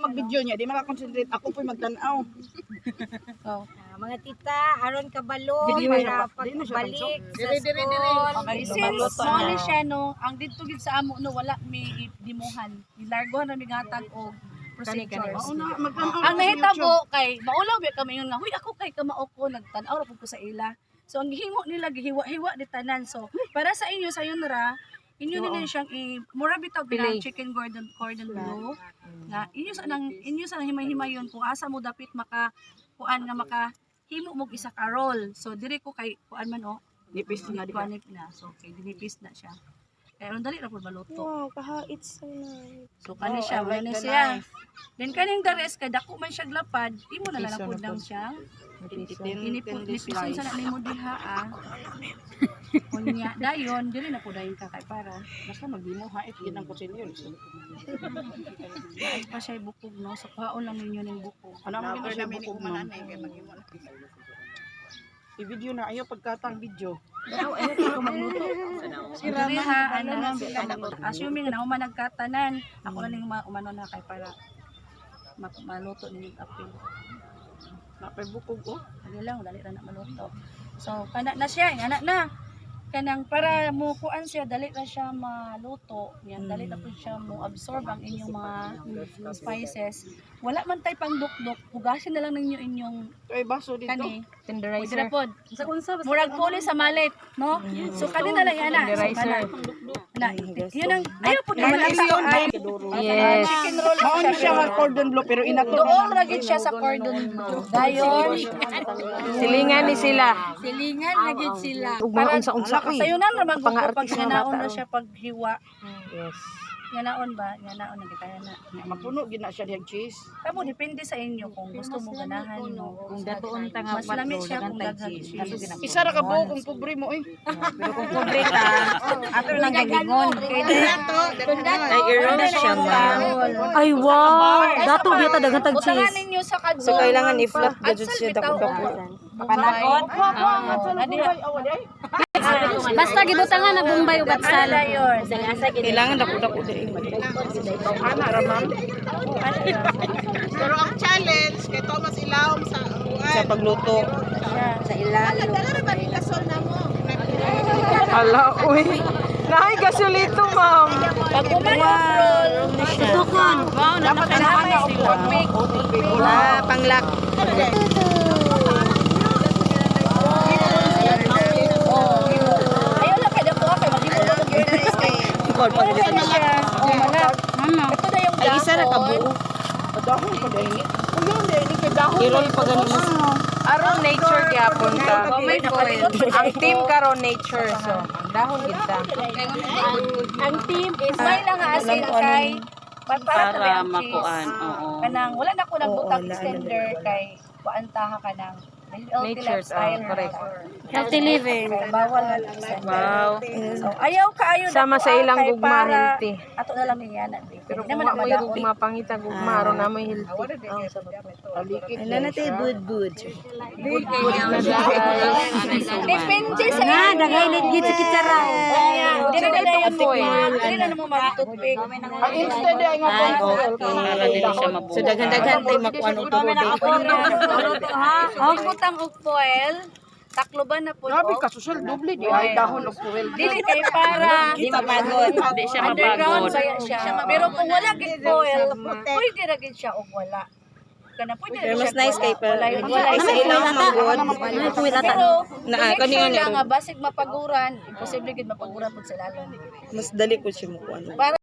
mag-video niya, di makakonsentrate. Ako po'y magtanaw. Oh. Mga tita, aron kabalo Dili para na siya pagbalik sa Dili. school. Since mo ni siya no, ang dito gid sa amo no wala may dimuhan. Ilargohan na mi gatag og procedures. Ang nahitabo kay maulaw ba kami yun nga, huy ako kay kamao ko nagtan-aw ra pud ko sa ila. So ang gihimo nila gihiwa-hiwa di tanan. So para sa inyo sa yunra, inyo nila siyang mura bitaw bilang chicken cordon bleu. Na inyo sa nang himay-himayon kung asa mo dapit maka kuan nga maka himo mo isa ka roll. So dire ko kay kuan man o Nipis na di ba? panip na. So kay dinipis na siya. Kaya ang dali ra pud maluto. Wow, kahait so nice. So kani siya, I like wala the siya. knife. Then kaning dares kay dako man siya glapad, imo na lang pud lang siya. Inipisun sa na nimo diha ah. Kunya dayon dili na pud dayon ka kay para Basta mag-dimo hait yun ang kutsilyo. ay pa siya bukog no. So kaon lang ninyo ning bukog. Ano mo gina siya bukog mo? I-video na ayaw pagkatang video. Sira ha ano assuming na man nagkatanan, ako na ning umano na kay para maluto ninyo apil. Napay bukog oh. Dali ra na maluto. So kana na siya, anak na. Kanang para mo kuan siya dali ra siya maluto. Yan dali ra pud siya mo absorb ang inyong mga spices. Wala man tay pang dukdok, hugasin na lang ninyo inyong Ay baso dito. kani. Tenderizer. Pod. Murag puli sa malit, no? So kani na lang yan na. So kana. Na, yun ang ayaw pud naman ang ay. Yes. Chicken roll Maon siya nga cordon bleu pero inato. Doon ra gid siya sa cordon bleu. Dayon Silingan ni sila. silingan na gid sila. Para unsa Sayo na naman pag nganaon na siya paghiwa. Yes. Nganaon ba? Nganaon na gitaya na. Mapuno gina siya diyang cheese. Kamo depende sa inyo kung gusto mo ganahan mo. Kung datoon ta nga Mas lamig siya kung daghan cheese. Isa ra ka buo kung pobre mo eh. Pero kung pobre ka, ato lang gagingon. Ay, i-roll siya ba? Ay wow, dato bita daghan tag Utangan cheese. ninyo sa kadto. So kailangan i-flat At gadget sa siya bitaw, dako-dako. Papanakot. Basta gibutangan na Bombay ug Gatsal. Ano yun? Kailangan dako-dako din. Ana ra ma'am. Pero ang challenge kay Thomas Ilawom sa Sa pagluto. Sa ilalim. Ala, uy. Nahay gasolito, ma'am. Pag roll, Tukon. Wow, Dapat na ana og toothpick. Ah, panglak. ayaw lang kada ko kay maghimulo og guys kay. Ano na siya? Ito na yung Ay, isa ra ka buo. Dahon pa dahil. Uyon dahil kay dahon. I-roll pa ganun mo. Aron nature gyapon ka. Ang team karon nature so. Dahon gid ta. Ang team is may lang nga asin kay para makuan. Kanang wala na ko nagbutang extender kay kuan taha kanang Nature, correct. Healthy living. Kay bawal na extender. Wow. So ayaw kaayo Sama sa ilang gugma, healthy. Ato na lang niya na. Pero kung mo yung gugma pangita gugma aron na mo healthy. Wala na tayo bud. Depende sa Nga dagay net gid sa kitsara. Dili na yung foil. Dili na mo mag-toothpick. Ang instead ay nga kung So daghan-daghan tay makuan og tubig. Ang butang og foil, takloban na po. Grabe ka social doble di ay dahon og fuel. Dili kay para Di mapagod. Di siya underground mapagod. saya siya. Pero kung wala gid foil, pwede ra gid siya og wala. Kana pwede Pero ra mas siya nice kay pa. wala. Ay sa ilang magod. Pero Na make kanina sure ni lang nga basig mapaguran, imposible gid mapaguran pud sa lalong. mas dali ko siya makuan. Para